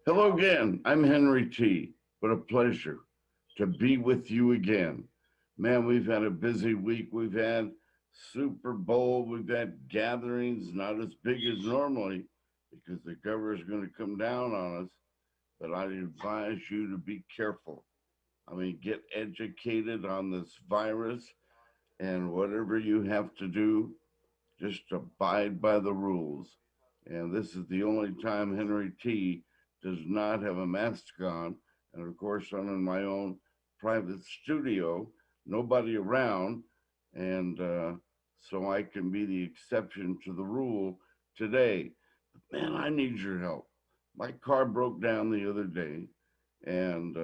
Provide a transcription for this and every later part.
Hello again. I'm Henry T. What a pleasure to be with you again. Man, we've had a busy week. We've had Super Bowl. We've had gatherings, not as big as normally because the governor's going to come down on us. But I advise you to be careful. I mean, get educated on this virus and whatever you have to do, just abide by the rules. And this is the only time Henry T does not have a mask on. And of course, I'm in my own private studio, nobody around. And so I can be the exception to the rule today. But man, I need your help. My car broke down the other day, and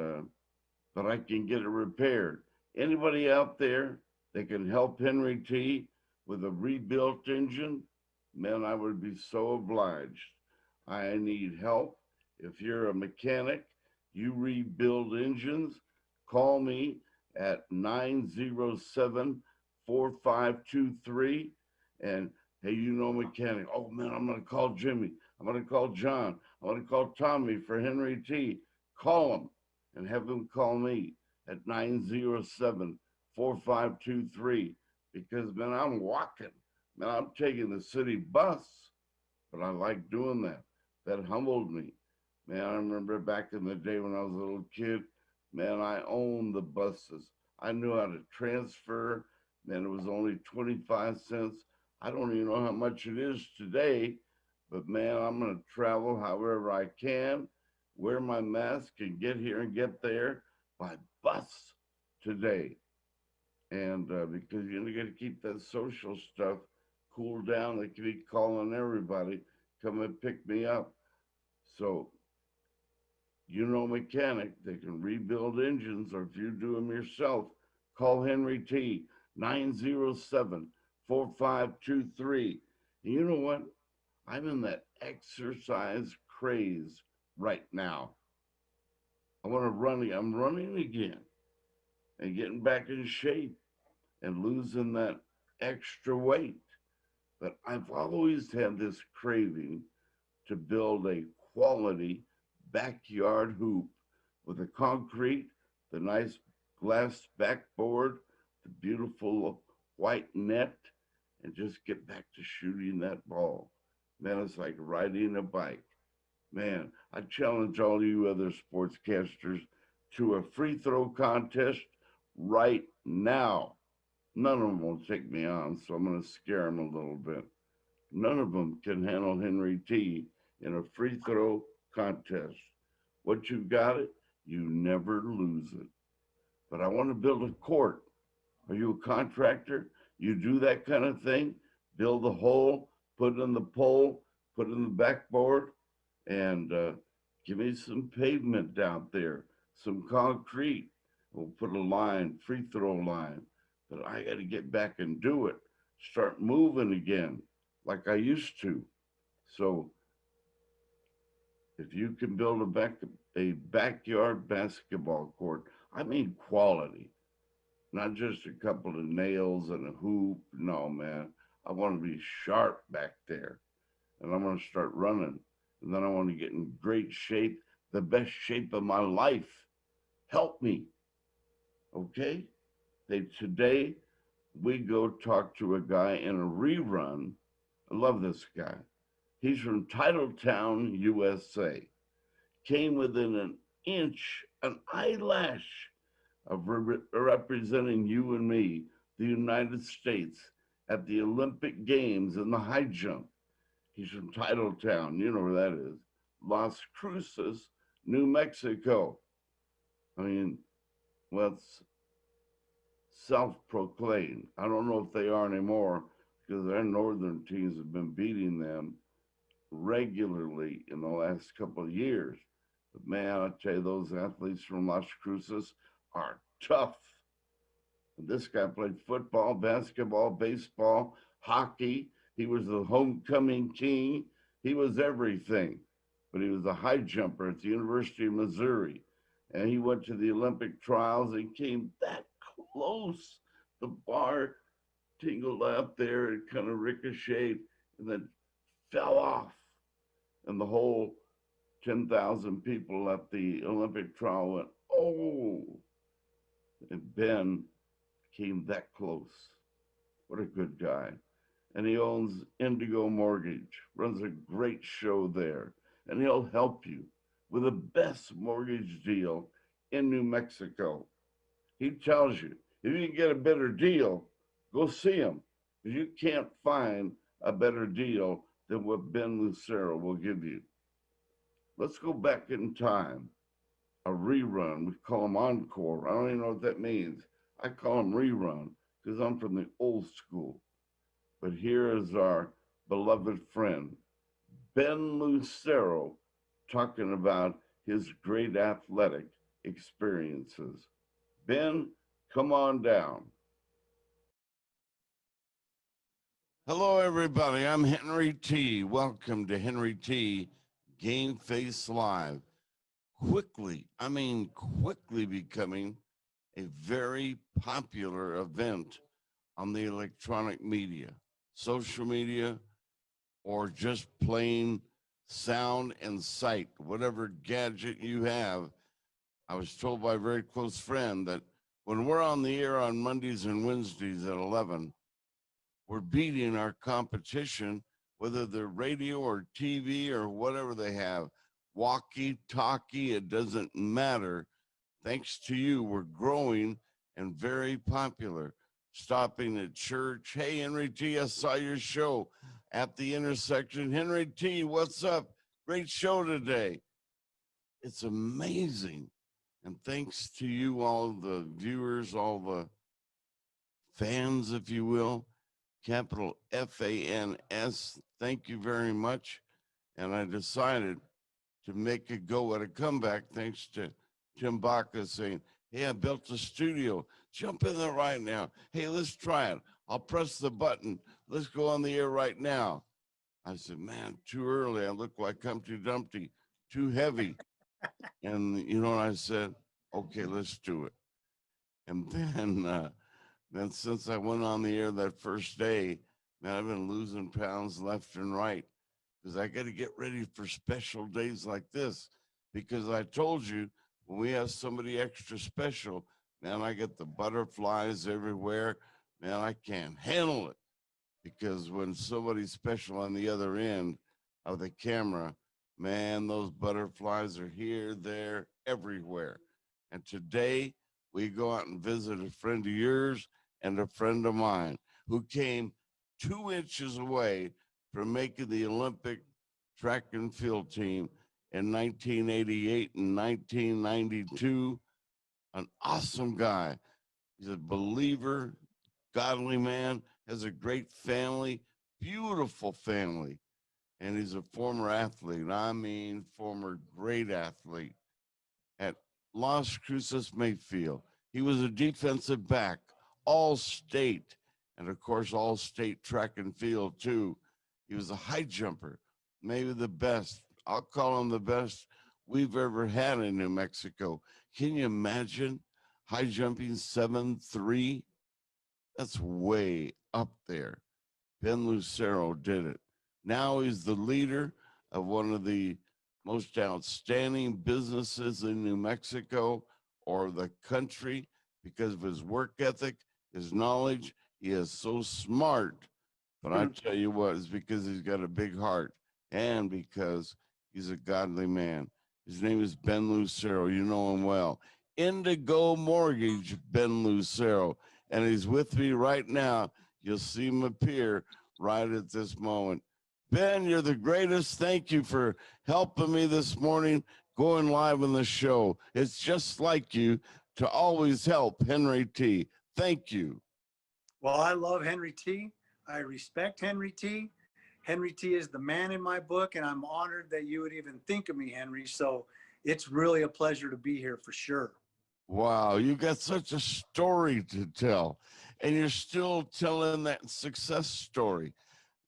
but I can get it repaired. Anybody out there that can help Henry T with a rebuilt engine, man, I would be so obliged. I need help. If you're a mechanic, you rebuild engines, call me at 907-4523. And hey, you know mechanic. Oh man, I'm gonna call Jimmy. I'm gonna call John. I'm gonna call Tommy for Henry T. Call them and have them call me at 907-4523 because man, I'm walking. Man, I'm taking the city bus, but I like doing that. That humbled me. Man, I remember back in the day when I was a little kid, man, I owned the buses. I knew how to transfer. Man, it was only 25 cents. I don't even know how much it is today, but man, I'm going to travel however I can, wear my mask, and get here and get there by bus today. And because you got to keep that social stuff cool down, they can be calling everybody, come and pick me up. So, you know, mechanic, they can rebuild engines, or if you do them yourself, call Henry T, 907-4523. And you know what? I'm in that exercise craze right now. I want to run. I'm running again and getting back in shape and losing that extra weight. But I've always had this craving to build a quality backyard hoop with the concrete, the nice glass backboard, the beautiful white net, and just get back to shooting that ball. Man, it's like riding a bike. Man, I challenge all you other sportscasters to a free throw contest right now. None of them will take me on, so I'm going to scare them a little bit. None of them can handle Henry T in a free throw contest. What you got it, you never lose it. But I want to build a court. Are you a contractor? You do that kind of thing? Build a hole, put in the pole, put in the backboard, and give me some pavement down there, some concrete. We'll put a line, free throw line. But I got to get back and do it. Start moving again like I used to. So if you can build a backyard basketball court, I mean quality, not just a couple of nails and a hoop. No, man, I want to be sharp back there, and I'm going to start running, and then I want to get in great shape, the best shape of my life. Help me, okay? Today we go talk to a guy in a rerun. I love this guy. He's from Titletown, USA. Came within an inch, an eyelash of representing you and me, the United States, at the Olympic Games in the high jump. He's from Titletown, you know where that is. Las Cruces, New Mexico. I mean, well, it's self-proclaimed. I don't know if they are anymore because their northern teams have been beating them regularly in the last couple of years. But man, I tell you, those athletes from Las Cruces are tough. And this guy played football, basketball, baseball, hockey. He was the homecoming king. He was everything. But he was a high jumper at the University of Missouri. And he went to the Olympic trials and came that close. The bar tingled out there and kind of ricocheted and then fell off. And the whole 10,000 people at the Olympic trial went, oh, and Ben came that close. What a good guy. And he owns Indigo Mortgage, runs a great show there, and he'll help you with the best mortgage deal in New Mexico. He tells you, if you can get a better deal, go see him, because you can't find a better deal than what Ben Lucero will give you. Let's go back in time. A rerun, we call them ENCORE. I don't even know what that means. I call them rerun because I'm from the old school. But here is our beloved friend, Ben Lucero, talking about his great athletic experiences. Ben, come on down. Hello, everybody. I'm Henry T. Welcome to Henry T. GameFace Live. Quickly becoming a very popular event on the electronic media, social media, or just plain sound and sight, whatever gadget you have. I was told by a very close friend that when we're on the air on Mondays and Wednesdays at 11, we're beating our competition, whether they're radio or TV or whatever they have, walkie-talkie, it doesn't matter. Thanks to you, we're growing and very popular. Stopping at church. Hey, Henry T, I saw your show at the intersection. Henry T, what's up? Great show today. It's amazing. And thanks to you, all the viewers, all the fans, if you will, capital FANS, thank you very much. And I decided to make a go at a comeback thanks to Tim Baca saying, hey, I built a studio. Jump in there right now. Hey, let's try it. I'll press the button. Let's go on the air right now. I said, man, too early. I look like Humpty Dumpty, too heavy. And you know what I said? Okay, let's do it. And then since I went on the air that first day, man, I've been losing pounds left and right because I got to get ready for special days like this. Because I told you, when we have somebody extra special, man, I get the butterflies everywhere. Man, I can't handle it. Because when somebody's special on the other end of the camera, man, those butterflies are here, there, everywhere. And today we go out and visit a friend of yours and a friend of mine who came 2 inches away from making the Olympic track and field team in 1988 and 1992. An awesome guy. He's a believer, godly man, has a great family, beautiful family. And he's a former athlete. I mean, former great athlete at Las Cruces Mayfield. He was a defensive back, all state, and of course, all state track and field too. He was a high jumper, maybe the best. I'll call him the best we've ever had in New Mexico. Can you imagine high jumping 7'3"? That's way up there. Ben Lucero did it. Now he's the leader of one of the most outstanding businesses in New Mexico or the country because of his work ethic, his knowledge. He is so smart. But I tell you what, it's because he's got a big heart and because he's a godly man. His name is Ben Lucero. You know him well. Indigo Mortgage, Ben Lucero. And he's with me right now. You'll see him appear right at this moment. Ben, you're the greatest. Thank you for helping me this morning going live on the show. It's just like you to always help Henry T. Thank you. Well, I love Henry T. I respect Henry T. Henry T is the man in my book, and I'm honored that you would even think of me, Henry. So it's really a pleasure to be here for sure. Wow, you got such a story to tell, and you're still telling that success story.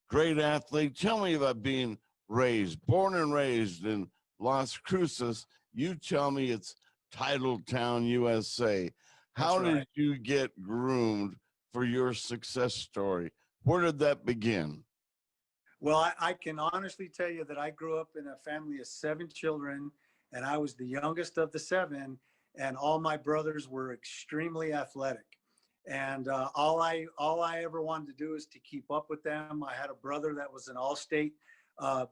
Great athlete. Tell me about being born and raised in Las Cruces. You tell me it's Titletown, USA. How did you get groomed for your success story? Where did that begin? Well, I can honestly tell you that I grew up in a family of 7 children, and I was the youngest of the 7, and all my brothers were extremely athletic. And all I ever wanted to do is to keep up with them. I had a brother that was an all-state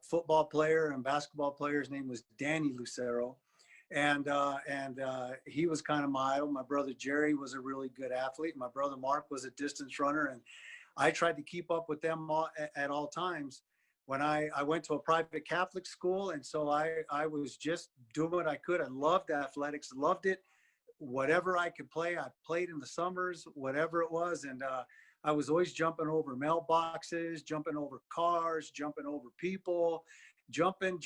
football player and basketball player. His name was Danny Lucero, and he was kind of my idol. My brother Jerry was a really good athlete. My brother Mark was a distance runner, and I tried to keep up with them at all times. When I went to a private Catholic school, and so I was just doing what I could. I loved athletics, loved it. Whatever I could play, I played in the summers, whatever it was. And I was always jumping over mailboxes, jumping over cars, jumping over people, jumping.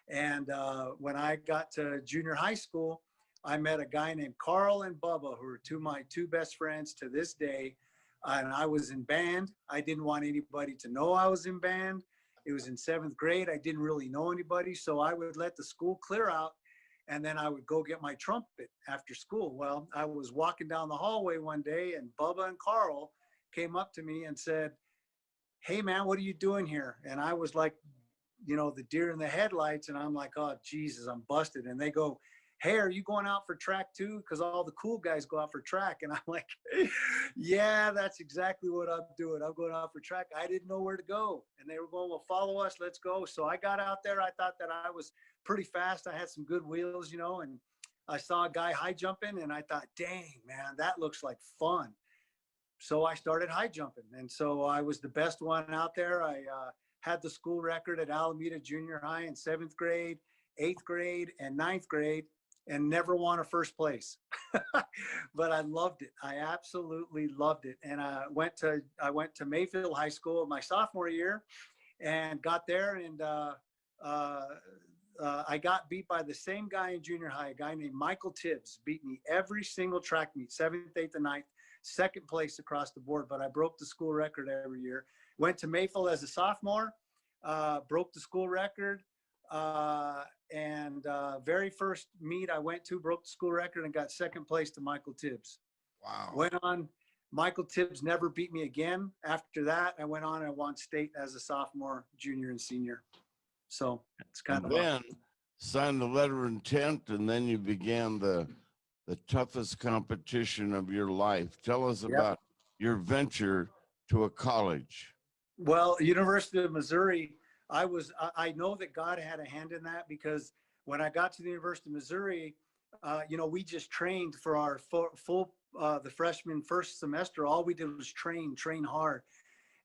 And when I got to junior high school, I met a guy named Carl and Bubba, who are my two best friends to this day. And I was in band. I didn't want anybody to know I was in band. It was in 7th grade. I didn't really know anybody. So I would let the school clear out, and then I would go get my trumpet after school. Well, I was walking down the hallway one day, and Bubba and Carl came up to me and said, "Hey man, what are you doing here?" And I was like, the deer in the headlights. And I'm like, "Oh, Jesus, I'm busted." And they go, "Hey, are you going out for track too? Because all the cool guys go out for track." And I'm like, "Yeah, that's exactly what I'm doing. I'm going out for track." I didn't know where to go. And they were going, "Well, follow us, let's go." So I got out there. I thought that I was pretty fast. I had some good wheels, and I saw a guy high jumping, and I thought, "Dang, man, that looks like fun." So I started high jumping. And so I was the best one out there. I had the school record at Alameda Junior High in 7th grade, 8th grade, and 9th grade, and never won a first place. But I loved it. I absolutely loved it. And I went to Mayfield High School my sophomore year, and got there, and I got beat by the same guy in junior high. A guy named Michael Tibbs beat me every single track meet, 7th, 8th, and 9th, second place across the board. But I broke the school record every year. Went to Mayfield as a sophomore, broke the school record. And very first meet I went to, broke the school record and got second place to Michael Tibbs. Wow. Went on. Michael Tibbs never beat me again. After that, I went on and won state as a sophomore, junior, and senior. So it's kind And of then signed the letter of intent, and then you began the toughest competition of your life. Tell us about your venture to a college. Well, University of Missouri, I know that God had a hand in that, because when I got to the University of Missouri, we just trained for our full the freshman first semester. All we did was train hard.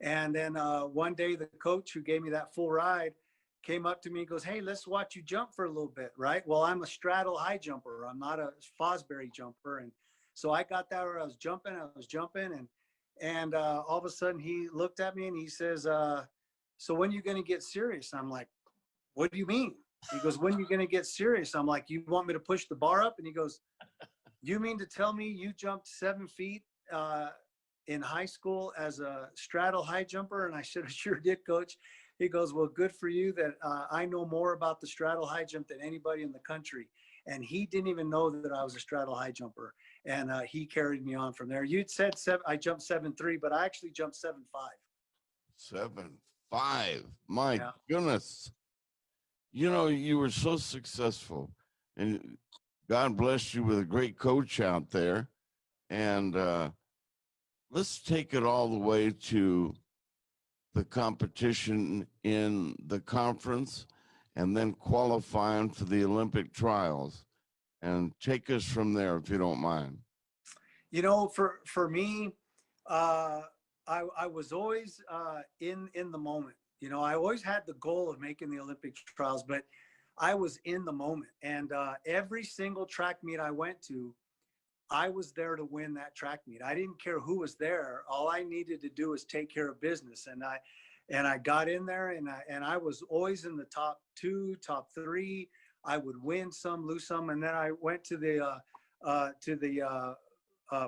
And then one day the coach who gave me that full ride came up to me and goes, "Hey, let's watch you jump for a little bit," right? Well, I'm a straddle high jumper. I'm not a Fosbury jumper. And so I got that where I was jumping, and all of a sudden he looked at me and he says, "So when are you going to get serious?" I'm like, "What do you mean?" He goes, "When are you going to get serious?" I'm like, "You want me to push the bar up?" And he goes, "You mean to tell me you jumped 7 feet in high school as a straddle high jumper?" And I said, "Sure did, coach." He goes, "Well, good for you that I know more about the straddle high jump than anybody in the country." And he didn't even know that I was a straddle high jumper. And he carried me on from there. You'd said I jumped 7.3, but I actually jumped 7.5. 7.5. My goodness. You were so successful, and God blessed you with a great coach out there. And let's take it all the way to the competition in the conference, and then qualifying for the Olympic trials, and take us from there, if you don't mind. For me, I was always in the moment. I always had the goal of making the Olympic trials, but I was in the moment. And every single track meet I went to, I was there to win that track meet. I didn't care who was there. All I needed to do was take care of business. And I got in there, and I was always in the top 2, top 3. I would win some, lose some. And then I went to the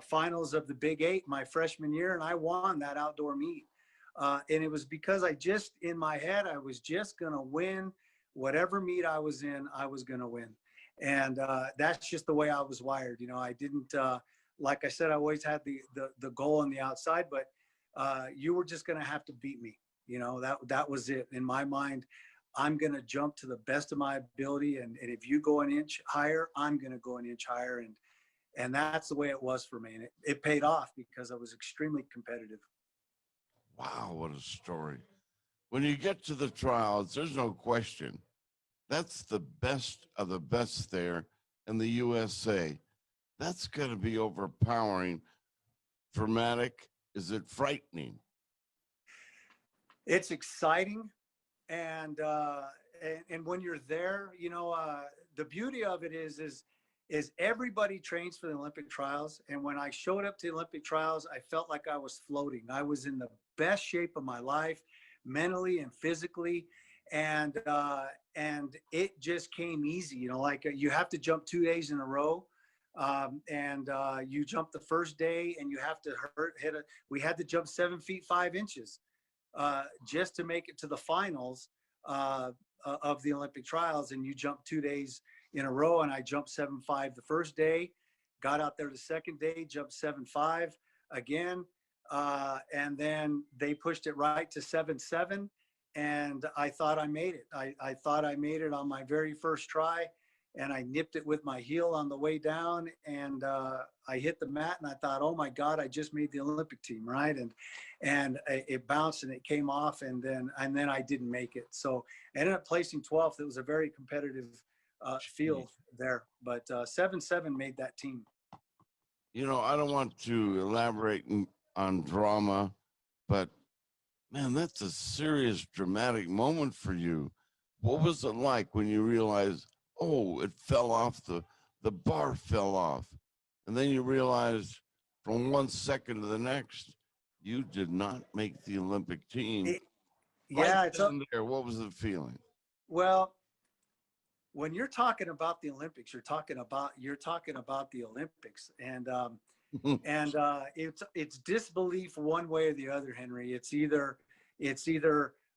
finals of the Big 8 my freshman year, and I won that outdoor meet. And it was because in my head, I was just going to win whatever meet I was in, I was going to win. And that's just the way I was wired. I didn't, like I said, I always had the goal on the outside, but you were just going to have to beat me. That was it in my mind. I'm going to jump to the best of my ability. And if you go an inch higher, I'm going to go an inch higher. And that's the way it was for me. And it paid off because I was extremely competitive. Wow, what a story. When you get to the trials, there's no question. That's the best of the best there in the USA. That's going to be overpowering. Dramatic. Is it frightening? It's exciting. And, and when you're there, the beauty of it is everybody trains for the Olympic trials. And when I showed up to the Olympic trials, I felt like I was floating. I was in the best shape of my life, mentally and physically. And it just came easy, like you have to jump 2 days in a row. You jump the first day and you have to we had to jump 7 feet 5 inches just to make it to the finals of the Olympic trials. And you jump 2 days in a row, and I jumped 7.5 the first day, got out there the second day, jumped 7.5 again. And then they pushed it right to 7.7. And I thought I made it. I thought I made it on my very first try, and I nipped it with my heel on the way down, and I hit the mat, and I thought, oh my God, I just made the Olympic team, right? And it bounced and it came off, and then I didn't make it. So I ended up placing 12th. It was a very competitive field there, but 7.7 made that team. I don't want to elaborate on drama, but man, that's a serious dramatic moment for you. What was it like when you realized, oh, it fell off, the bar fell off, and then you realized from 1 second to the next, you did not make the Olympic team? Yeah, right then there, what was the feeling? Well, when you're talking about the Olympics, you're talking about the Olympics, and it's disbelief one way or the other, Henry. It's either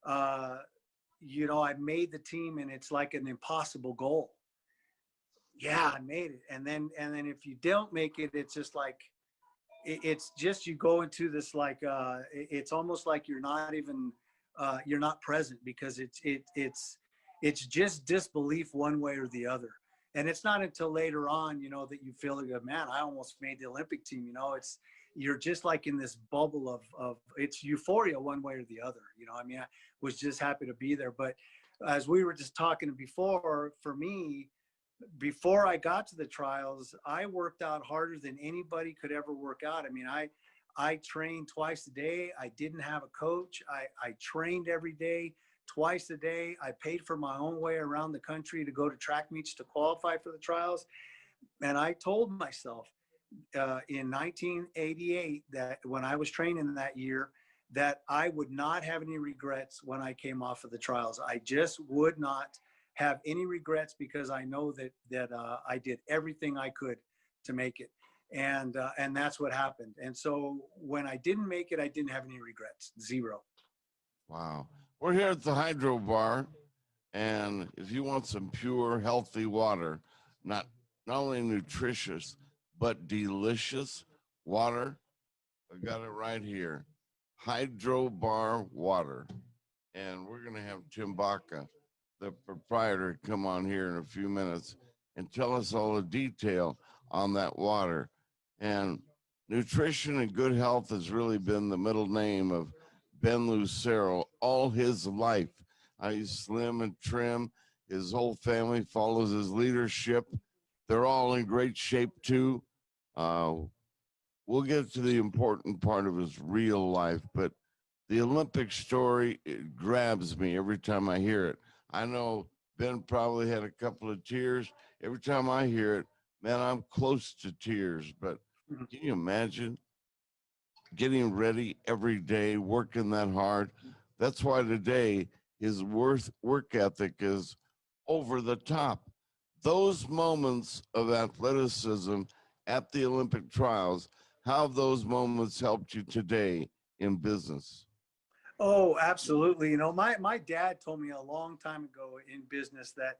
I made the team and it's like an impossible goal. Yeah, I made it, and then if you don't make it, it's just like it's just you go into this like it's almost like you're not even you're not present, because it's just disbelief one way or the other. And it's not until later on, that you feel like, man, I almost made the Olympic team. You're just like in this bubble of it's euphoria one way or the other. I was just happy to be there. But as we were just talking before, for me, before I got to the trials, I worked out harder than anybody could ever work out. I trained twice a day. I didn't have a coach. I trained every day, twice a day. I paid for my own way around the country to go to track meets to qualify for the trials. And I told myself in 1988 that when I was training that year, that I would not have any regrets when I came off of the trials. I just would not have any regrets, because I know that I did everything I could to make it. And that's what happened. And so when I didn't make it, I didn't have any regrets. Zero. Wow. We're here at the Hydro Bar, and if you want some pure, healthy water, not only nutritious, but delicious water, I got it right here. Hydro Bar water. And we're going to have Tim Baca, the proprietor, come on here in a few minutes and tell us all the detail on that water. And nutrition and good health has really been the middle name of Ben Lucero all his life. He's slim and trim. His whole family follows his leadership. They're all in great shape too. We'll get to the important part of his real life, but the Olympic story, it grabs me every time I hear it. I know Ben probably had a couple of tears. Every time I hear it, man, I'm close to tears. But can you imagine getting ready every day, working that hard? That's why today his work ethic is over the top. Those moments of athleticism at the Olympic trials, how have those moments helped you today in business? Oh, absolutely. My dad told me a long time ago in business that,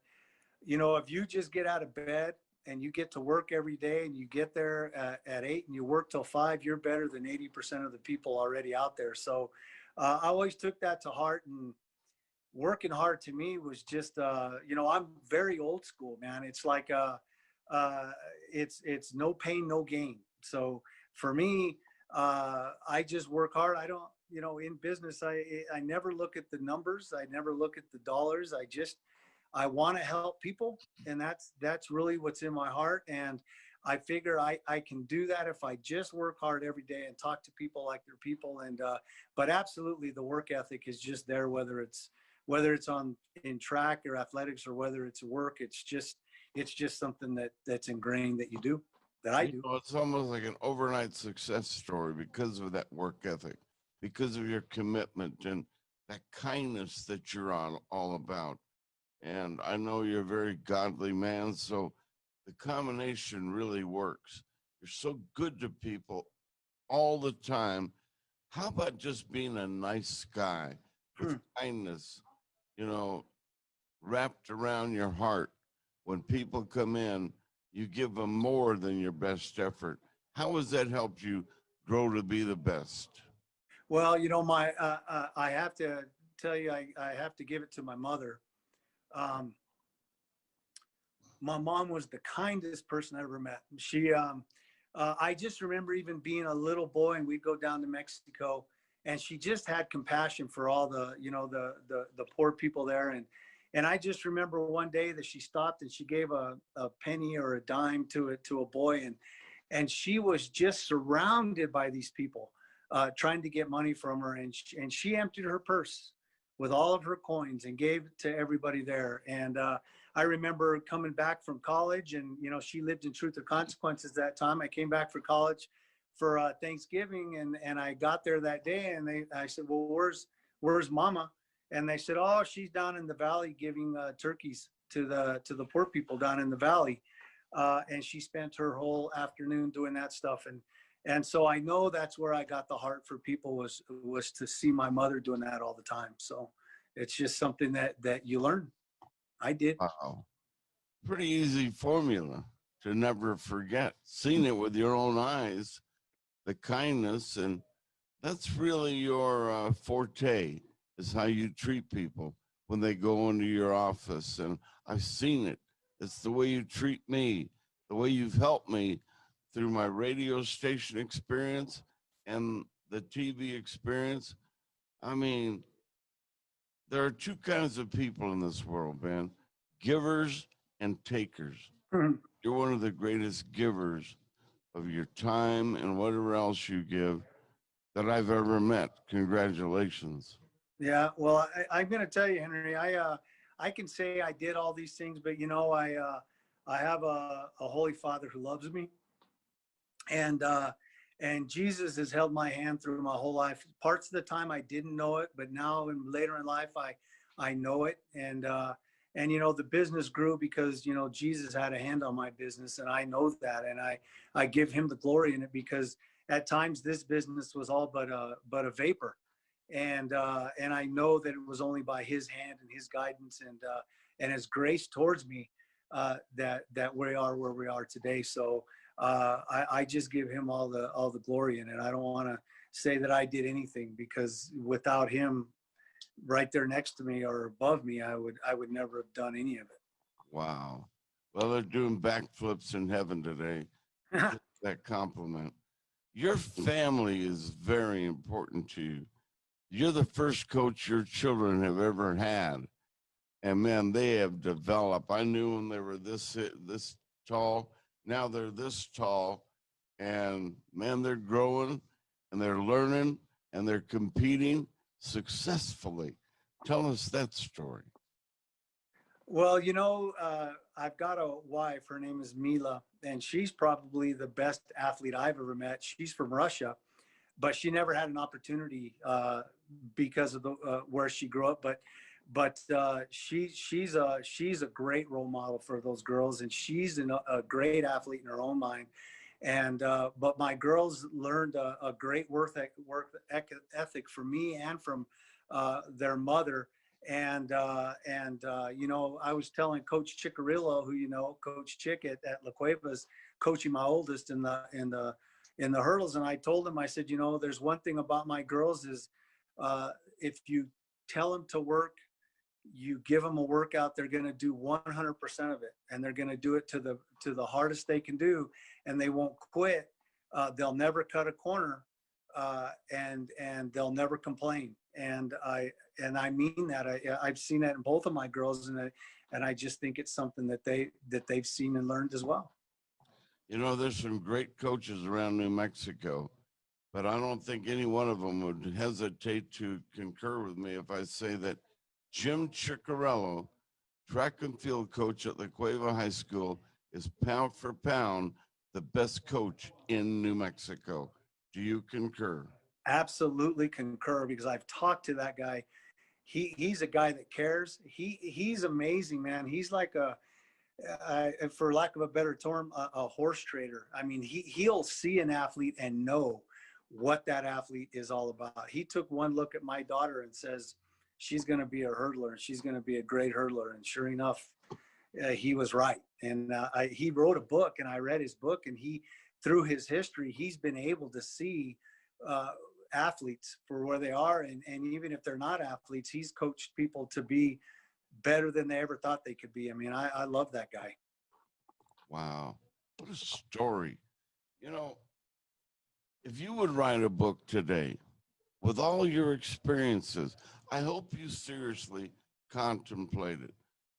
if you just get out of bed and you get to work every day, and you get there at 8 and you work till 5, you're better than 80% of the people already out there. So I always took that to heart, and working hard to me was just, I'm very old school, man. It's like, uh, it's no pain, no gain. So for me, I just work hard. I don't, in business, I never look at the numbers. I never look at the dollars. I want to help people, and that's really what's in my heart. And I figure I can do that if I just work hard every day and talk to people like they're people. And but absolutely, the work ethic is just there, whether it's on in track or athletics, or whether it's work. It's just something that's ingrained that you do, that I do. It's almost like an overnight success story because of that work ethic, because of your commitment and that kindness that you're all about. And I know you're a very godly man, so the combination really works. You're so good to people all the time. How about just being a nice guy with kindness, you know, wrapped around your heart? When people come in, you give them more than your best effort. How has that helped you grow to be the best? Well, my I have to tell you, I have to give it to my mother. Um, my mom was the kindest person I ever met. I just remember even being a little boy, and we'd go down to Mexico, and she just had compassion for all the poor people there. And I just remember one day that she stopped and she gave a penny or a dime to a boy, and she was just surrounded by these people trying to get money from her, and she emptied her purse with all of her coins and gave it to everybody there. And I remember coming back from college, and she lived in Truth or Consequences that time. I came back for college for Thanksgiving, and I got there that day, and I said, well, where's Mama? And they said, oh, she's down in the valley giving turkeys to the poor people down in the valley. And she spent her whole afternoon doing that stuff. And so I know that's where I got the heart for people, was to see my mother doing that all the time. So it's just something that you learn. I did. Wow. Pretty easy formula to never forget. Seen it with your own eyes, the kindness, and that's really your forte, is how you treat people when they go into your office. And I've seen it. It's the way you treat me, the way you've helped me through my radio station experience and the TV experience. I mean, there are two kinds of people in this world, man: givers and takers. Mhm. You're one of the greatest givers of your time and whatever else you give that I've ever met. Congratulations. Yeah. Well, I'm going to tell you, Henry, I can say I did all these things, but I have a holy father who loves me, and Jesus has held my hand through my whole life. Parts of the time I didn't know it, but now and later in life I know it. And the business grew because Jesus had a hand on my business, and I know that, and I give him the glory in it, because at times this business was all but a vapor, and I know that it was only by his hand and his guidance and his grace towards me that we are where we are today. So I just give him all the glory in it. I don't want to say that I did anything, because without him right there next to me or above me, I would never have done any of Wow. Well, they're doing backflips in heaven today. it. That compliment. Your family is very important to you. You're the first coach your children have ever had. And man, they have developed. I knew when they were this tall. Now they're this tall. And man, they're growing and they're learning and they're competing successfully. Tell us that story. Well, I've got a wife. Her name is Mila, and she's probably the best athlete I've ever met. She's from Russia, but she never had an opportunity because of the where she grew up. But she's a great role model for those girls, and she's a great athlete in her own mind. And but my girls learned a great work ethic from me and from their mother. And I was telling Coach Chicarillo, who Coach Chick at La Cueva's, coaching my oldest in the hurdles, and I told him, I said, there's one thing about my girls is If you tell them to work, you give them a workout, they're going to do 100% of it, and they're going to do it to the hardest they can do, and they won't quit. They'll never cut a corner, and they'll never complain. And I mean that. I've seen that in both of my girls, and I just think it's something that they've seen and learned as well. You know, there's some great coaches around New Mexico, but I don't think any one of them would hesitate to concur with me if I say that Jim Ciccarello, track and field coach at La Cueva High School, is pound for pound the best coach in New Mexico. Do you concur? Absolutely concur, because I've talked to that guy. He's a guy that cares. He's amazing, man. He's like for lack of a better term, a horse trader. I mean, he'll see an athlete and know what that athlete is all about. He took one look at my daughter and says, she's going to be a hurdler, and she's going to be a great hurdler. And sure enough, he was right. And he wrote a book, and I read his book, and through his history, he's been able to see athletes for where they are. And even if they're not athletes, he's coached people to be better than they ever thought they could be. I mean, I love that guy. Wow. What a story. You know, if you would write a book today with all your experiences, I hope you seriously contemplate it,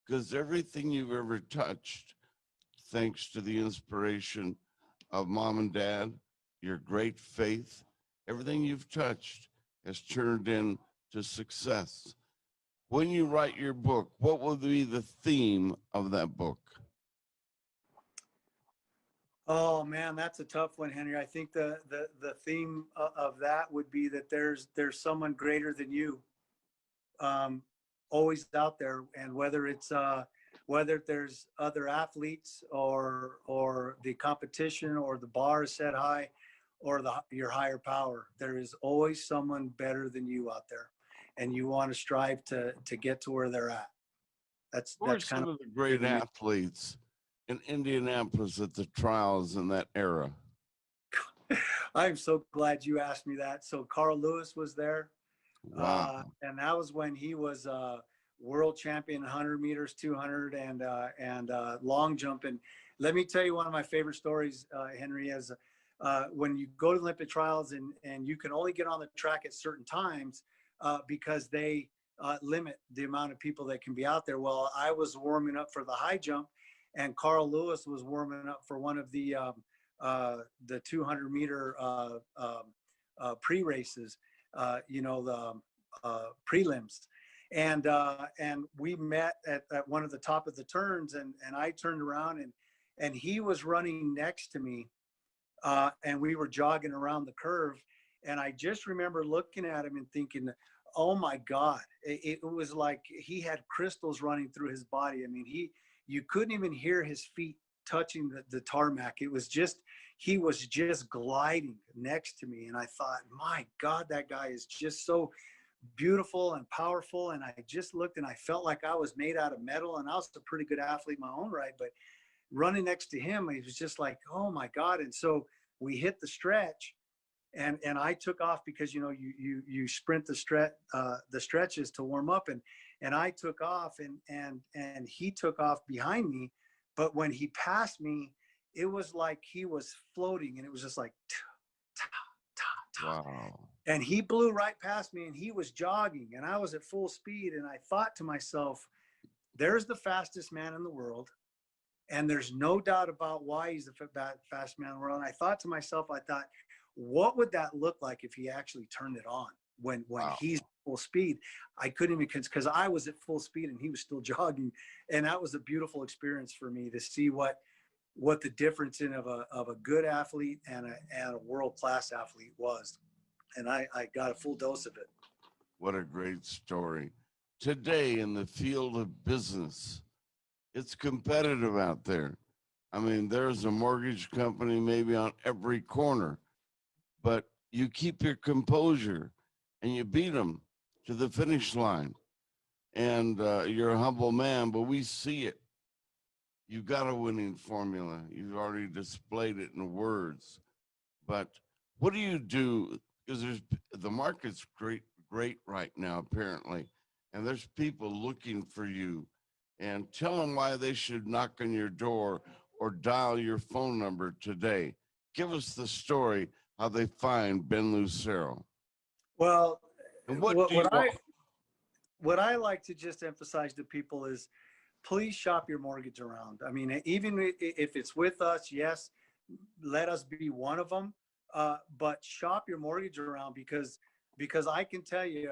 because everything you've ever touched, thanks to the inspiration of mom and dad, your great faith, everything you've touched has turned into success. When you write your book, what will be the theme of that book? Oh man, that's a tough one, Henry. I think the theme of that would be that there's someone greater than you, always out there, and whether there's other athletes or the competition or the bar is set high, or your higher power, there is always someone better than you out there, and you want to strive to get to where they're at. That's Who are kind some of the great athletes in Indianapolis at the trials in that era? I'm so glad you asked me that. So Carl Lewis was there. Wow. And that was when he was world champion 100 meters, 200, and long jump. And let me tell you one of my favorite stories, Henry, is when you go to Olympic trials and you can only get on the track at certain times because they limit the amount of people that can be out there. Well, I was warming up for the high jump, and Carl Lewis was warming up for one of the 200 meter pre-races, the prelims. And we met at one of the top of the turns, and I turned around and he was running next to me, and we were jogging around the curve. And I just remember looking at him and thinking, oh my God, it was like he had crystals running through his body. I mean, you couldn't even hear his feet touching the tarmac. It was just, he was just gliding next to me. And I thought, my God, that guy is just so beautiful and powerful. And I just looked and I felt like I was made out of metal, and I was a pretty good athlete in my own right, but running next to him, it was just like, oh my God. And so we hit the stretch, and I took off because, you sprint the stretches to warm up, and I took off, and he took off behind me. But when he passed me, it was like he was floating, and it was just like, ta, ta, ta. Wow. And he blew right past me, and he was jogging, and I was at full speed. And I thought to myself, there's the fastest man in the world. And there's no doubt about why he's the fastest man in the world. And I thought to myself, what would that look like if he actually turned it on when Wow. he's full speed? I couldn't even, because I was at full speed and he was still jogging. And that was a beautiful experience for me to see what the difference of a good athlete and a world-class athlete was. And I got a full dose of it. What a great story. Today in the field of business, it's competitive out there. I mean, there's a mortgage company maybe on every corner, but you keep your composure and you beat them to the finish line. And you're a humble man, but we see it. You've got a winning formula. You've already displayed it in words. But what do you do? Because the market's great right now, apparently. And there's people looking for you. And tell them why they should knock on your door or dial your phone number today. Give us the story how they find Ben Lucero. Well, And what what do you what I want? what I like to just emphasize to people is please shop your mortgage around. I mean, even if it's with us, yes, let us be one of them. But shop your mortgage around because I can tell you,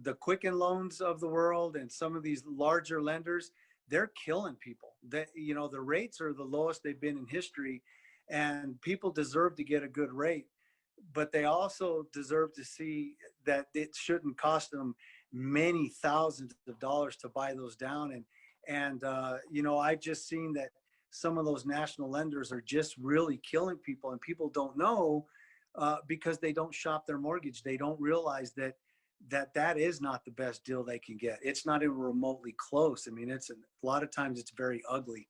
the Quicken Loans of the world and some of these larger lenders, they're killing people. That the rates are the lowest they've been in history, and people deserve to get a good rate, but they also deserve to see that it shouldn't cost them many thousands of dollars to buy those down. And I've just seen that some of those national lenders are just really killing people, and people don't know because they don't shop their mortgage. They don't realize that is not the best deal they can get. It's not even remotely close. I mean, it's a lot of times it's very ugly.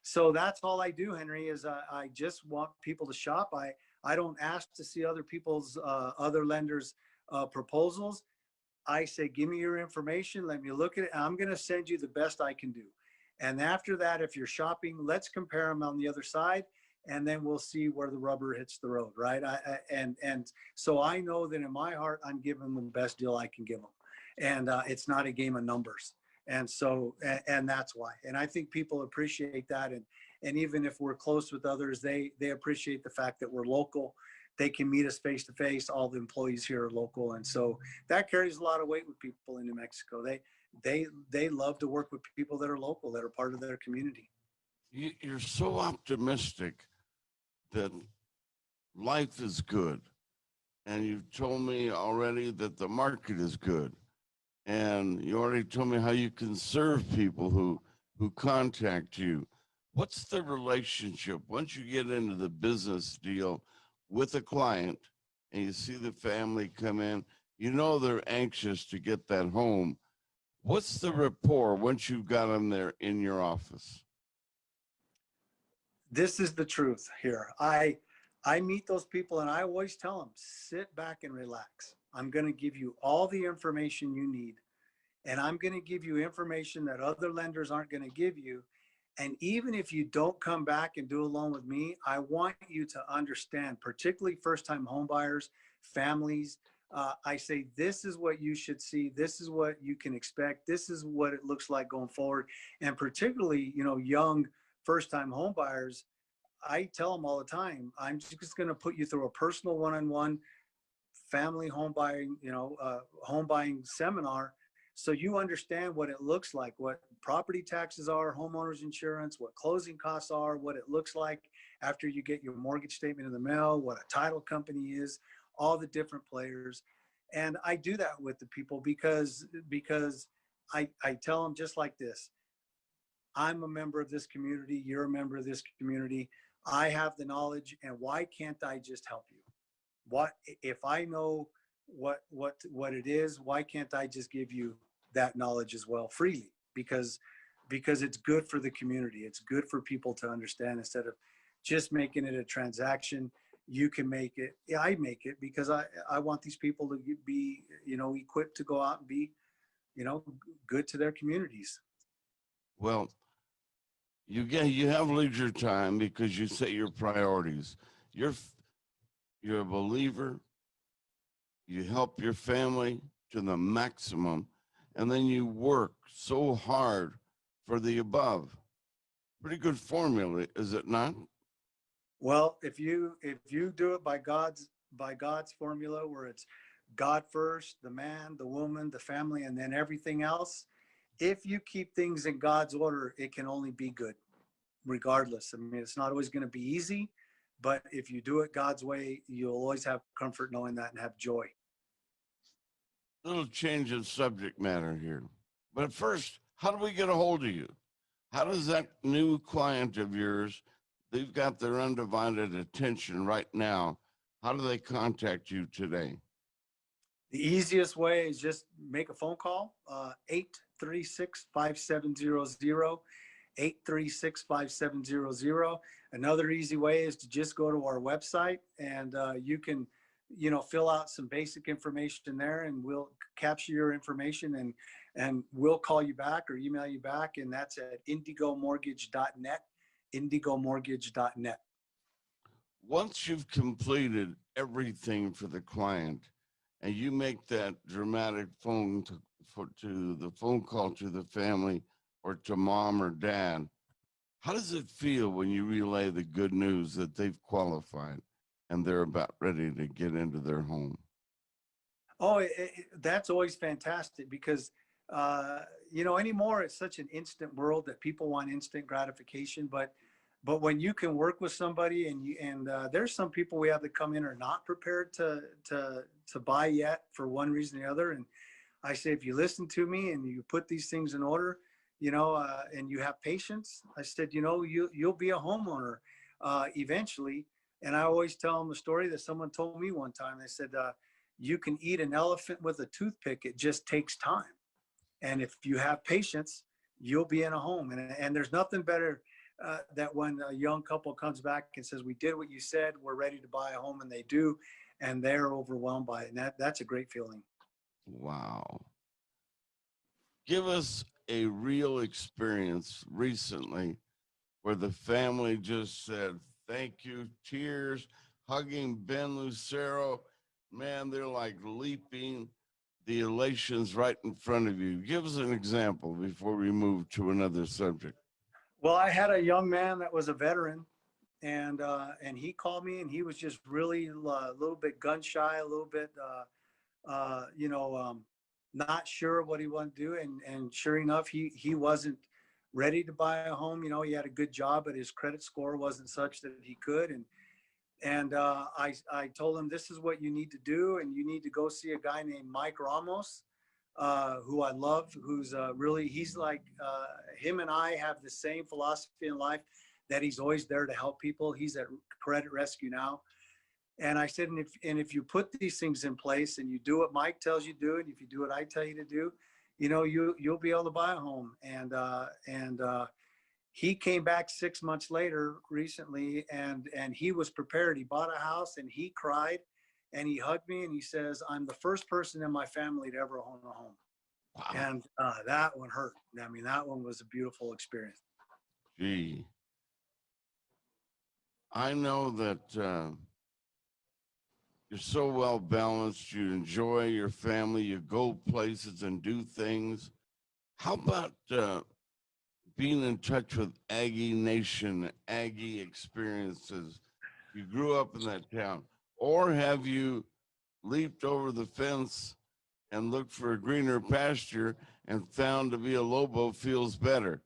So that's all I do, Henry, is I just want people to shop. I don't ask to see other people's other lenders' proposals. I say, give me your information. Let me look at it. I'm going to send you the best I can do. And after that, if you're shopping, let's compare them on the other side, and then we'll see where the rubber hits the road, right? And so I know that in my heart, I'm giving them the best deal I can give them, and it's not a game of numbers. And so, and that's why. And I think people appreciate that, and even if we're close with others, they appreciate the fact that we're local. They can meet us face to face. All the employees here are local, and so that carries a lot of weight with people in New Mexico. They love to work with people that are local, that are part of their community. You're so optimistic that life is good. And you've told me already that the market is good. And you already told me how you can serve people who contact you. What's the relationship once you get into the business deal with a client and you see the family come in? You know they're anxious to get that home. What's the rapport once you've got them there in your office? This is the truth here. I meet those people, and I always tell them, sit back and relax. I'm going to give you all the information you need, and I'm going to give you information that other lenders aren't going to give you. And even if you don't come back and do a loan with me, I want you to understand, particularly first-time homebuyers, families. I say, this is what you should see. This is what you can expect. This is what it looks like going forward. And particularly, young first-time homebuyers, I tell them all the time, I'm just going to put you through a personal one-on-one family home buying, home buying seminar, so you understand what it looks like, what property taxes are, homeowners insurance, what closing costs are, what it looks like after you get your mortgage statement in the mail, what a title company is, all the different players. And I do that with the people because I tell them just like this. I'm a member of this community. You're a member of this community. I have the knowledge, and why can't I just help you? What if I know what it is? Why can't I just give you that knowledge as well freely? Because it's good for the community. It's good for people to understand instead of just making it a transaction. You can make it. Yeah, I make it because I want these people to be equipped to go out and be good to their communities. Well, you have leisure time because you set your priorities. You're you're a believer. You help your family to the maximum, and then you work so hard for the above. Pretty good formula, is it not? Well, if you do it by God's formula, where it's God first, the man, the woman, the family, and then everything else, if you keep things in God's order, it can only be good, regardless. I mean, it's not always going to be easy, but if you do it God's way, you'll always have comfort knowing that and have joy. Little change of subject matter here. But first, how do we get a hold of you? How does that new client of yours, they've got their undivided attention right now, how do they contact you today? The easiest way is just make a phone call, 836-5700, 836-5700. Another easy way is to just go to our website, and you can fill out some basic information there, and we'll capture your information, and we'll call you back or email you back. And that's at indigomortgage.net, indigomortgage.net. Once you've completed everything for the client and you make that dramatic to the phone call to the family or to mom or dad, how does it feel when you relay the good news that they've qualified and they're about ready to get into their home? Oh, that's always fantastic because, anymore it's such an instant world that people want instant gratification. But when you can work with somebody, and there's some people we have that come in are not prepared to buy yet for one reason or the other. And I say, if you listen to me and you put these things in order, and you have patience, I said, you'll be a homeowner eventually. And I always tell them a story that someone told me one time. They said, you can eat an elephant with a toothpick. It just takes time. And if you have patience, you'll be in a home. And there's nothing better that when a young couple comes back and says, we did what you said, we're ready to buy a home, and they do, and they're overwhelmed by it. And that's a great feeling. Wow. Give us a real experience recently where the family just said, thank you, tears, hugging Ben Lucero. Man, they're like leaping, the elations right in front of you. Give us an example before we move to another subject. Well, I had a young man that was a veteran, and he called me, and he was just really a little bit gun shy, a little bit, not sure what he wanted to do. And sure enough, he wasn't ready to buy a home. He had a good job, but his credit score wasn't such that he could. And I told him, this is what you need to do, and you need to go see a guy named Mike Ramos, who I love, who's he's like, him and I have the same philosophy in life, that he's always there to help people. He's at Credit Rescue now. And I said, and if you put these things in place and you do what Mike tells you to do, and if you do what I tell you to do, you'll be able to buy a home. And he came back 6 months later recently, and he was prepared. He bought a house, and he cried, and he hugged me, and he says, I'm the first person in my family to ever own a home. Wow. And that one hurt. I mean, that one was a beautiful experience. Gee, I know that you're so well balanced. You enjoy your family. You go places and do things. How about being in touch with Aggie Nation, Aggie experiences? You grew up in that town. Or have you leaped over the fence and looked for a greener pasture and found to be a Lobo feels better?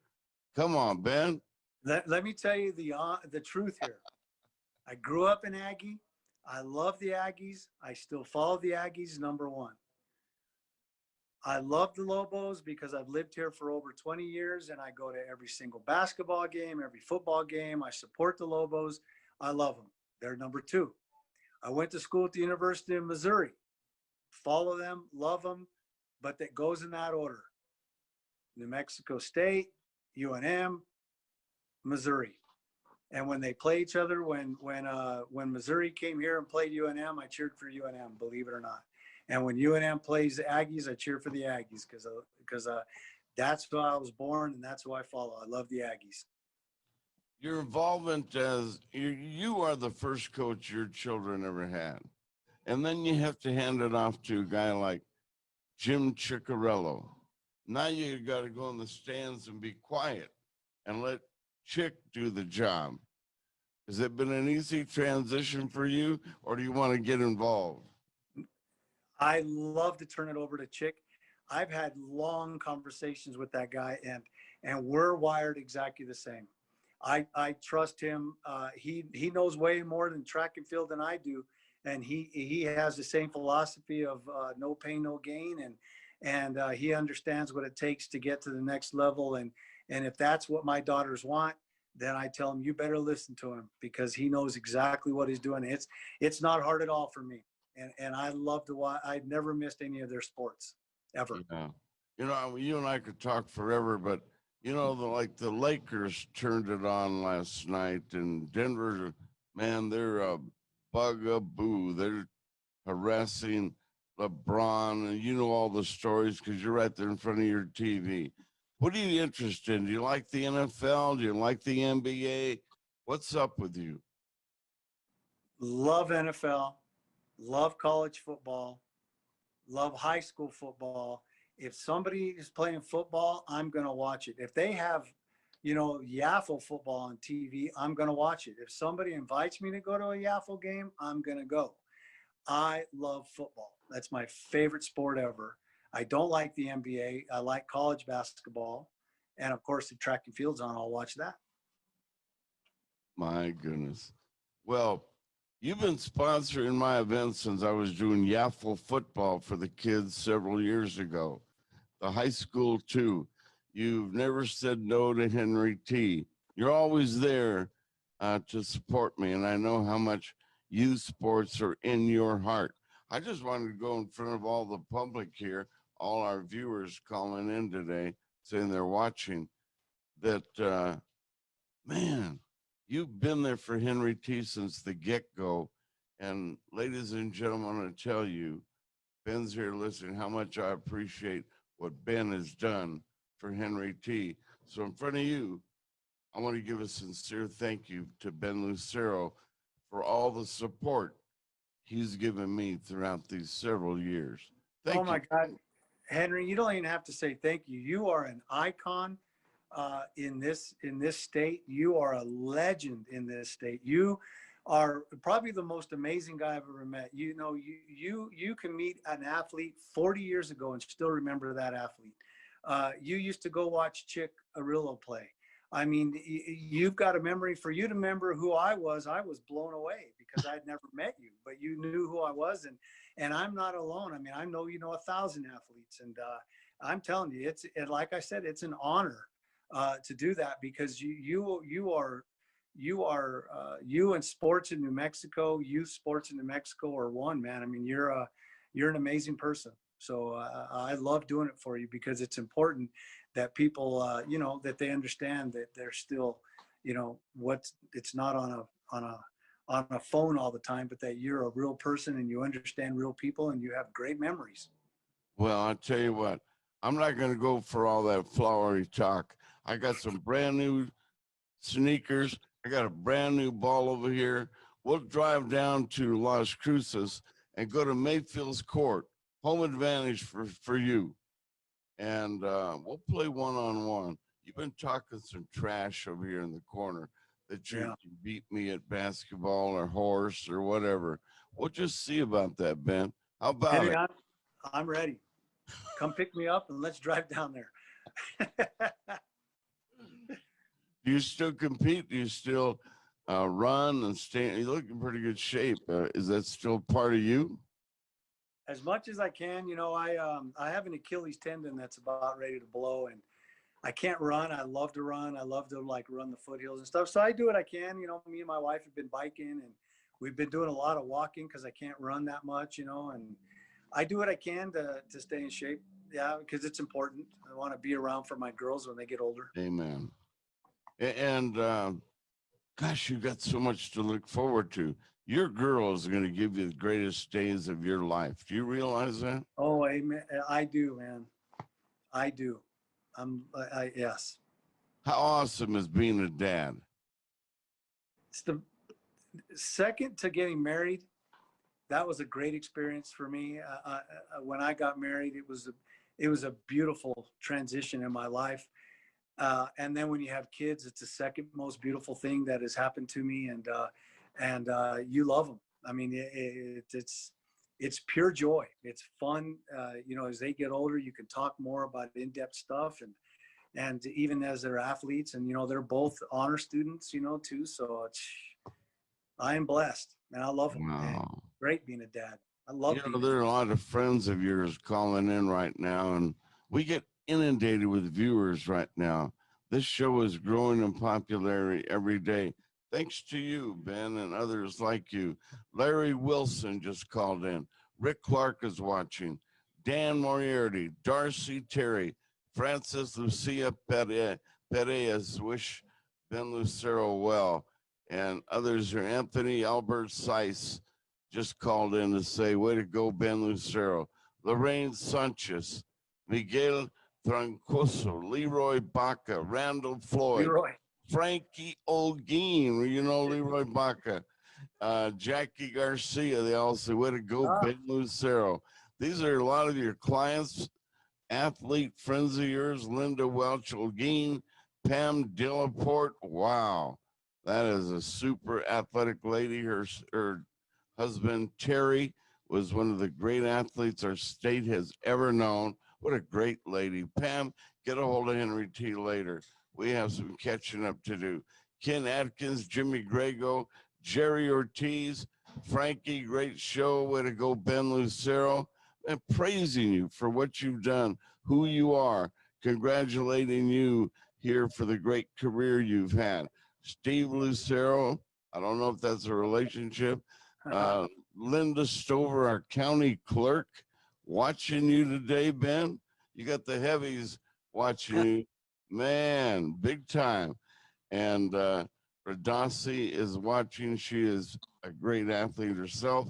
Come on, Ben. Let me tell you the truth here. I grew up in Aggie. I love the Aggies. I still follow the Aggies, number one. I love the Lobos because I've lived here for over 20 years, and I go to every single basketball game, every football game. I support the Lobos. I love them. They're number two. I went to school at the University of Missouri. Follow them, love them, but that goes in that order. New Mexico State, UNM, Missouri. And when they play each other, when Missouri came here and played UNM, I cheered for UNM, believe it or not. And when UNM plays the Aggies, I cheer for the Aggies because that's who I was born, and that's who I follow. I love the Aggies. Your involvement as you are the first coach your children ever had. And then you have to hand it off to a guy like Jim Ciccarello. Now you got to go in the stands and be quiet and let Chick do the job. Has it been an easy transition for you, or do you want to get involved? I love to turn it over to Chick. I've had long conversations with that guy, and we're wired exactly the same. I trust him. He knows way more than track and field than I do, and he has the same philosophy of no pain, no gain, and he understands what it takes to get to the next level. And if that's what my daughters want, then I tell him, you better listen to him, because he knows exactly what he's doing. It's not hard at all for me, and I love to watch. I've never missed any of their sports ever. Yeah. You and I could talk forever, but the Lakers turned it on last night, and Denver, man, they're a bugaboo. harassing LeBron, and you know all the stories because you're right there in front of your TV. What are you interested in? Do you like the NFL? Do you like the NBA? What's up with you? Love NFL, love college football, love high school football. If somebody is playing football, I'm going to watch it. If they have, Yaffle football on TV, I'm going to watch it. If somebody invites me to go to a Yaffle game, I'm going to go. I love football. That's my favorite sport ever. I don't like the NBA. I like college basketball. And of course, the track and field's on. I'll watch that. My goodness. Well, you've been sponsoring my events since I was doing Yaffle football for the kids several years ago. The high school too. You've never said no to Henry T. You're always there to support me, and I know how much youth sports are in your heart. I just wanted to go in front of all the public here, all our viewers calling in today, saying they're watching, that, man, you've been there for Henry T since the get-go. And ladies and gentlemen, I want to tell you, Ben's here listening, how much I appreciate what Ben has done for Henry T. So in front of you, I want to give a sincere thank you to Ben Lucero for all the support he's given me throughout these several years. Thank Oh my you. God, Henry, you don't even have to say thank you. You are an icon in this state. You are a legend in this state. You are probably the most amazing guy I've ever met. You can meet an athlete 40 years ago and still remember that athlete. You used to go watch Chick Arillo play. I mean, you've got a memory. For you to remember who I was blown away because I'd never met you, but you knew who I was, and I'm not alone. I mean, I know 1,000 athletes, and I'm telling you, and like I said, it's an honor to do that because you and sports in New Mexico, youth sports in New Mexico are one, man. I mean, you're an amazing person. So I love doing it for you because it's important that people, that they understand that they're still, it's not on a phone all the time, but that you're a real person and you understand real people and you have great memories. Well, I'll tell you what, I'm not going to go for all that flowery talk. I got some brand new sneakers. I got a brand new ball over here. We'll drive down to Las Cruces and go to Mayfield's court. Home advantage for you. And we'll play one-on-one. You've been talking some trash over here in the corner that you can beat me at basketball or horse or whatever. We'll just see about that, Ben. How about Henry, it? I'm ready. Come pick me up and let's drive down there. Do you still compete? Do you still run and stay? You look in pretty good shape. Is that still part of you? As much as I can, I have an Achilles tendon that's about ready to blow, and I can't run. I love to run. I love to run the foothills and stuff. So I do what I can. Me and my wife have been biking, and we've been doing a lot of walking because I can't run that much, and I do what I can to stay in shape. Yeah, because it's important. I want to be around for my girls when they get older. Amen. And gosh, you got so much to look forward to. Your girl is going to give you the greatest days of your life. Do you realize that? Oh, amen. I do, man. I do. Yes. How awesome is being a dad? It's the second to getting married. That was a great experience for me. When I got married, it was a beautiful transition in my life. And then when you have kids, it's the second most beautiful thing that has happened to me. And you love them. I mean, it's pure joy. It's fun. As they get older, you can talk more about in-depth stuff, and even as they're athletes, and they're both honor students, too. So I am blessed, and I love them. Wow. Great being a dad. I love being there are a lot of friends of yours calling in right now, and we get inundated with viewers right now. This show is growing in popularity every day. Thanks to you, Ben, and others like you. Larry Wilson just called in. Rick Clark is watching. Dan Moriarty, Darcy Terry, Francis Lucia Perez wish Ben Lucero well. And others are Anthony Albert Seiss, just called in to say, way to go, Ben Lucero. Lorraine Sanchez, Miguel Trancoso, Leroy Baca, Randall Floyd, Leroy. Frankie Olguin, you know Leroy Baca, Jackie Garcia. They all say, way to go, Ah, Ben Lucero. These are a lot of your clients, athlete friends of yours, Linda Welch Olguin, Pam Dillaporte. Wow, that is a super athletic lady. Her husband, Terry, was one of the great athletes our state has ever known. What a great lady. Pam, get a hold of Henry T later. We have some catching up to do. Ken Atkins, Jimmy Grego, Jerry Ortiz, Frankie, great show. Way to go, Ben Lucero. And praising you for what you've done, who you are, congratulating you here for the great career you've had. Steve Lucero, I don't know if that's a relationship. Linda Stover, our county clerk, watching you today, Ben. You got the heavies watching you, man, big time. And Radasi is watching. She is a great athlete herself.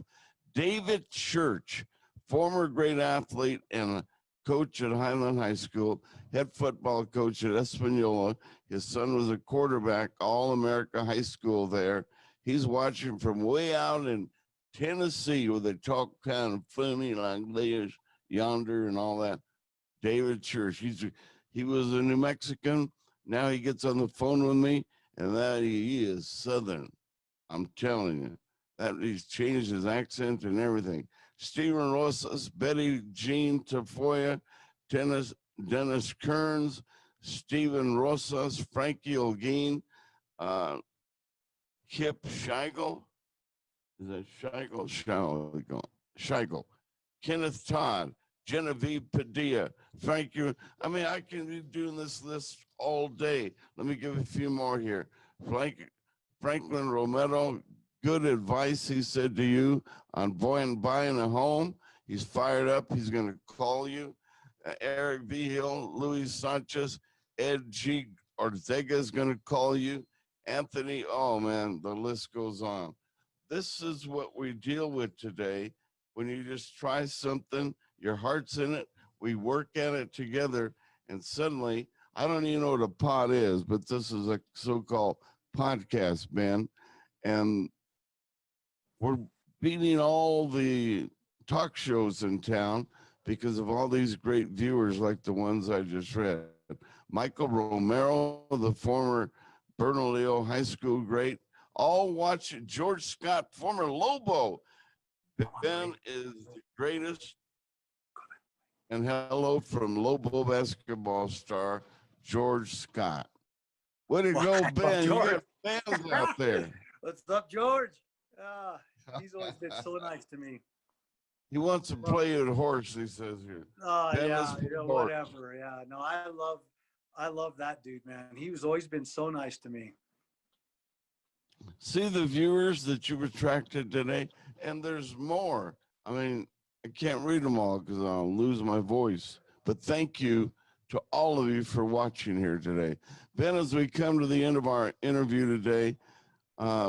David Church, former great athlete and coach at Highland High School, head football coach at Espanola. His son was a quarterback, All-America High School there. He's watching from way out in Tennessee, where they talk kind of funny like there's yonder and all that. David Church, he was a New Mexican. Now he gets on the phone with me, and that he is Southern. I'm telling you, that he's changed his accent and everything. Stephen Rosas, Betty Jean Tafoya, Dennis Kearns, Stephen Rosas, Frankie Olguin, Kip Scheigel. Is that Scheigel? Scheigel. Kenneth Todd, Genevieve Padilla. Thank you. I mean, I can be doing this list all day. Let me give a few more here. Franklin Romero, good advice he said to you on buying a home. He's fired up. He's going to call you. Eric Vigil, Luis Sanchez, Ed G. Ortega is going to call you. Anthony, oh man, the list goes on. This is what we deal with today. When you just try something, your heart's in it, we work at it together, and suddenly, I don't even know what a pod is, but this is a so-called podcast, man. And we're beating all the talk shows in town because of all these great viewers like the ones I just read. Michael Romero, the former Bernalillo High School great, all watch George Scott, former Lobo. Ben is the greatest. And hello from Lobo basketball star George Scott. Way to go, Ben. You got fans out there. What's up, George? He's always been so nice to me. He wants to play at horse, he says here. Oh, yeah, whatever. Yeah, no, I love that dude, man. He was always been so nice to me. See the viewers that you've attracted today, and there's more. I mean, I can't read them all because I'll lose my voice. But thank you to all of you for watching here today. Ben, as we come to the end of our interview today,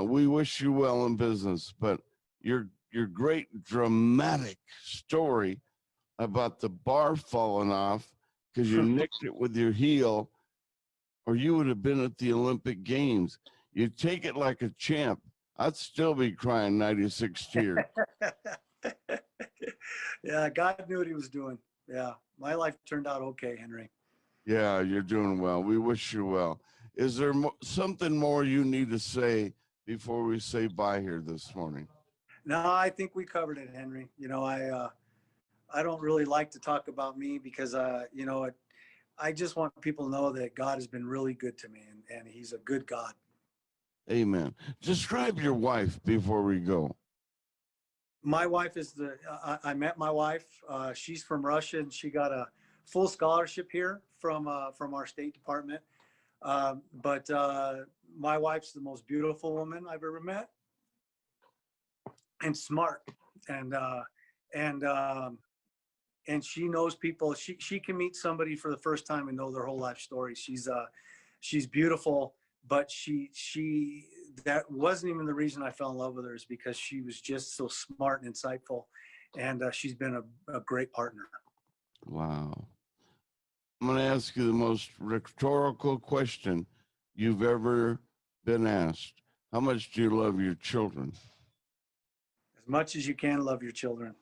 we wish you well in business, but your great dramatic story about the bar falling off because you nicked it with your heel, or you would have been at the Olympic Games. You take it like a champ. I'd still be crying 96 tears. Yeah, God knew what he was doing. Yeah, my life turned out okay, Henry. Yeah, you're doing well. We wish you well. Is there something more you need to say before we say bye here this morning? No, I think we covered it, Henry. You know, I don't really like to talk about me because, you know, I just want people to know that God has been really good to me, and he's a good God. Amen. Describe your wife before we go. My wife is I met my wife. She's from Russia, and she got a full scholarship here from our State Department. But my wife's the most beautiful woman I've ever met, and smart, and she knows people. She can meet somebody for the first time and know their whole life story. She's beautiful, but that wasn't even the reason I fell in love with her, is because she was just so smart and insightful. And she's been a great partner. Wow. I'm going to ask you the most rhetorical question you've ever been asked. How much do you love your children? As much as you can love your children.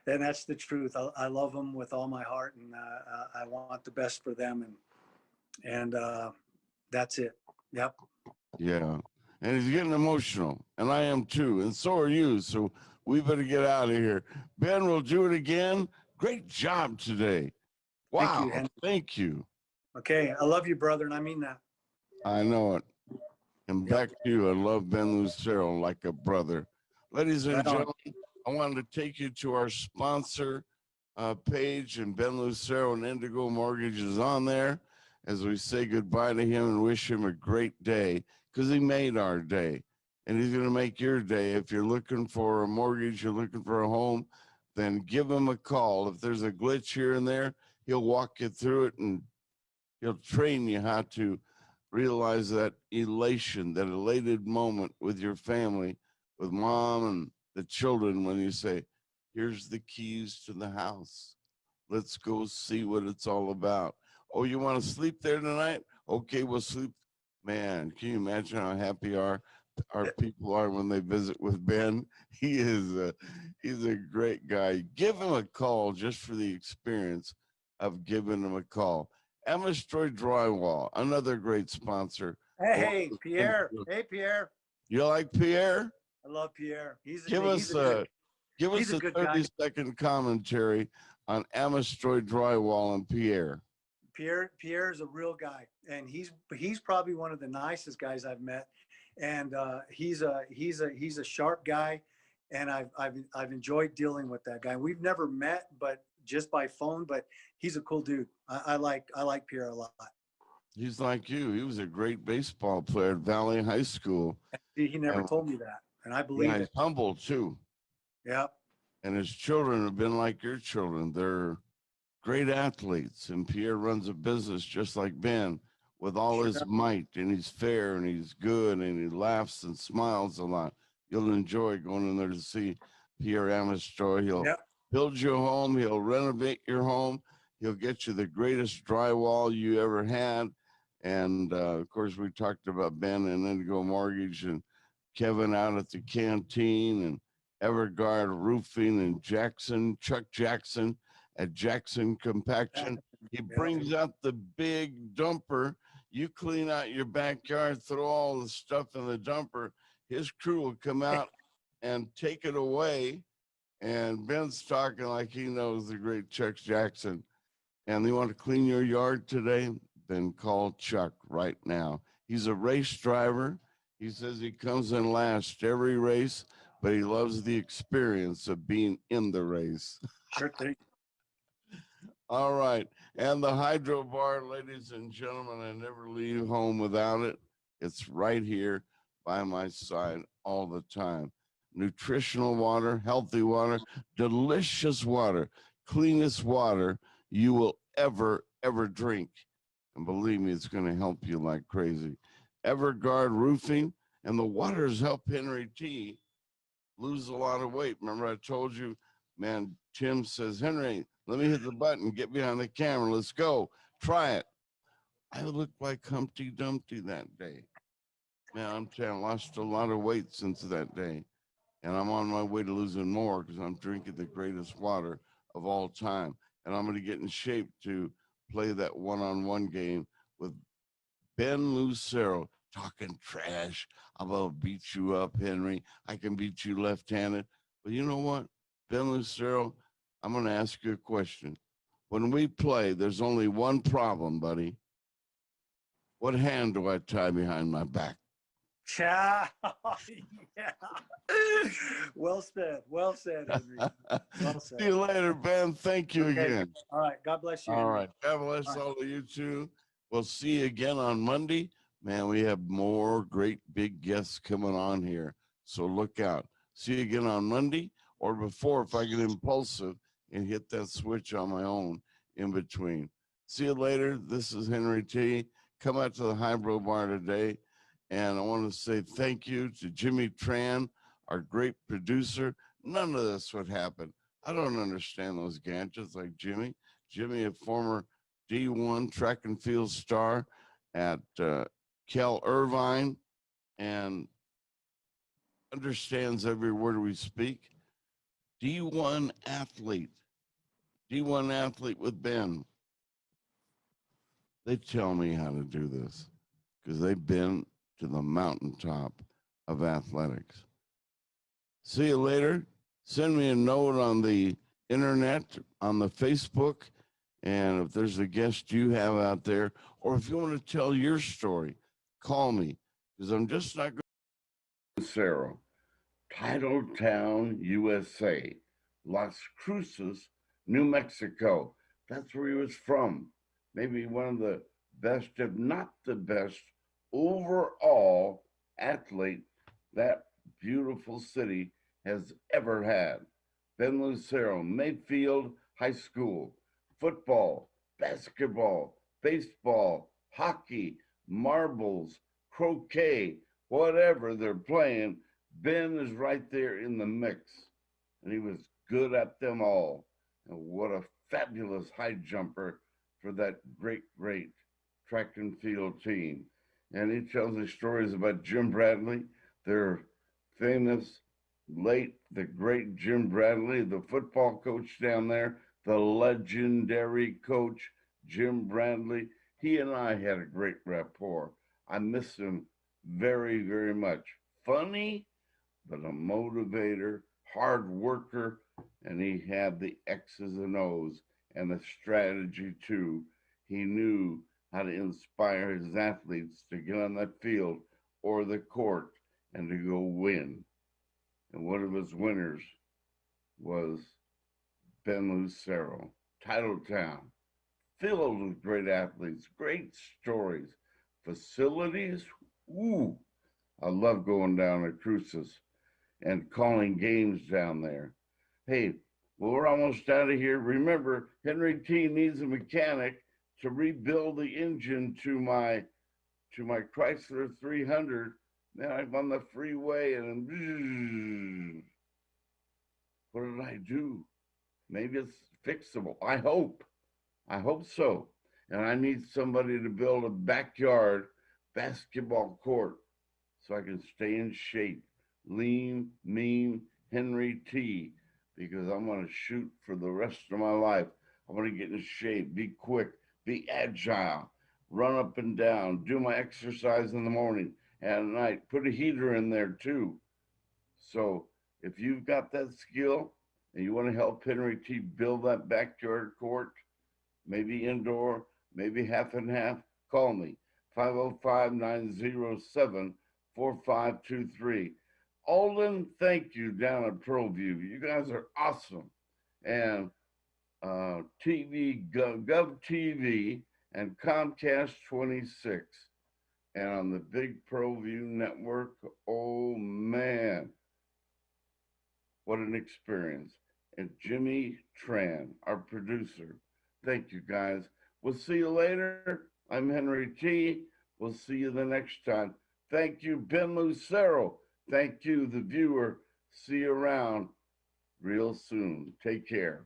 And that's the truth. I love them with all my heart, and I want the best for them. And that's it. Yep. Yeah. And he's getting emotional, and I am too, and so are you. So we better get out of here. Ben, we'll do it again. Great job today. Wow. Thank you, Henry. Thank you. Okay. I love you, brother, and I mean that. I know it. And back to you. I love Ben Lucero like a brother. Ladies and gentlemen, I wanted to take you to our sponsor page, and Ben Lucero and Indigo Mortgage is on there as we say goodbye to him and wish him a great day, because he made our day, and he's going to make your day. If you're looking for a mortgage, you're looking for a home, then give him a call. If there's a glitch here and there, he'll walk you through it, and he'll train you how to realize that elation, that elated moment with your family, with mom and the children, when you say, here's the keys to the house. Let's go see what it's all about. Oh, you want to sleep there tonight? Okay, we'll sleep. Man, can you imagine how happy our people are when they visit with Ben? He's a great guy. Give him a call just for the experience of giving him a call. Amastroy Drywall, another great sponsor. Hey, Pierre. Hey, Pierre. You like Pierre? I love Pierre. Give us a 30-second commentary on Amastroy Drywall and Pierre. Pierre is a real guy, and he's probably one of the nicest guys I've met, and he's a sharp guy, and I've enjoyed dealing with that guy. We've never met, but just by phone, but he's a cool dude. I like Pierre a lot. He's like you. He was a great baseball player at Valley High School. He never told me that, and I believe it. He's humble too. Yeah. And his children have been like your children. They're great athletes, and Pierre runs a business just like Ben, with all his might, and he's fair, and he's good, and he laughs and smiles a lot. You'll enjoy going in there to see Pierre Amastroy. He'll build you a home. He'll renovate your home. He'll get you the greatest drywall you ever had. And of course, we talked about Ben and Indigo Mortgage and Kevin out at the canteen, and Everguard Roofing, and Chuck Jackson at Jackson Compaction. He brings out the big dumper. You clean out your backyard, throw all the stuff in the dumper. His crew will come out and take it away. And Ben's talking like he knows the great Chuck Jackson. And they want to clean your yard today? Then call Chuck right now. He's a race driver. He says he comes in last every race, but he loves the experience of being in the race. Sure thing. All right. And the Hydro Bar, ladies and gentlemen, I never leave home without it. It's right here by my side all the time. Nutritional water, healthy water, delicious water, cleanest water you will ever drink. And believe me, it's going to help you like crazy. Everguard Roofing, and the waters help Henry T lose a lot of weight. Remember I told you, man, Tim says, Henry, let me hit the button, get behind the camera, let's go, try it. I looked like Humpty Dumpty that day. Man, I'm telling you, I lost a lot of weight since that day. And I'm on my way to losing more because I'm drinking the greatest water of all time. And I'm going to get in shape to play that one-on-one game with Ben Lucero, talking trash. I'm going to beat you up, Henry. I can beat you left-handed. But you know what? Ben Lucero, I'm going to ask you a question. When we play, there's only one problem, buddy. What hand do I tie behind my back? Yeah. Well said, Henry. Well said. See you later, Ben. Thank you again. All right. God bless you. All right. God bless all of you too. We'll see you again on Monday. Man, we have more great big guests coming on here. So look out. See you again on Monday or before if I get impulsive and hit that switch on my own in between. See you later. This is Henry T. Come out to the Hydro Bar today And I want to say thank you to Jimmy Tran, our great producer. None of this would happen. I don't understand those gadgets like Jimmy. Jimmy, a former D1 track and field star at Cal Irvine, and understands every word we speak. D1 athlete, D1 athlete with Ben. They tell me how to do this because they've been to the mountaintop of athletics. See you later. Send me a note on the internet, on the Facebook, and if there's a guest you have out there, or if you want to tell your story, call me because I'm just not going to Lucero, Titletown, USA, Las Cruces, New Mexico. That's where he was from. Maybe one of the best, if not the best, overall athlete that beautiful city has ever had. Ben Lucero, Mayfield High School, football, basketball, baseball, hockey, marbles, croquet, whatever they're playing, Ben is right there in the mix. And he was good at them all. And what a fabulous high jumper for that great track and field team. And he tells us stories about Jim Bradley, their famous the great Jim Bradley, the football coach down there, the legendary coach Jim Bradley. He and I had a great rapport. I miss him very, very much. Funny, but a motivator, hard worker, and he had the X's and O's and the strategy too. He knew how to inspire his athletes to get on that field or the court and to go win. And one of his winners was Ben Lucero, Titletown, filled with great athletes, great stories, facilities. Ooh, I love going down to Cruces and calling games down there. Hey, well, we're almost out of here. Remember, Henry T needs a mechanic to rebuild the engine to my Chrysler 300. Now I'm on the freeway and what did I do? Maybe it's fixable. I hope so. And I need somebody to build a backyard basketball court so I can stay in shape. Lean, mean, Henry T, because I'm going to shoot for the rest of my life. I want to get in shape, be quick, be agile, run up and down, do my exercise in the morning and at night, put a heater in there too. So if you've got that skill and you want to help Henry T build that backyard court, maybe indoor, maybe half and half, call me, 505-907-4523. Alden, thank you down at ProView. You guys are awesome. And TV, GovTV, and Comcast 26. And on the big ProView network, oh man, what an experience. And Jimmy Tran, our producer. Thank you, guys. We'll see you later. I'm Henry T. We'll see you the next time. Thank you, Ben Lucero. Thank you, the viewer. See you around real soon. Take care.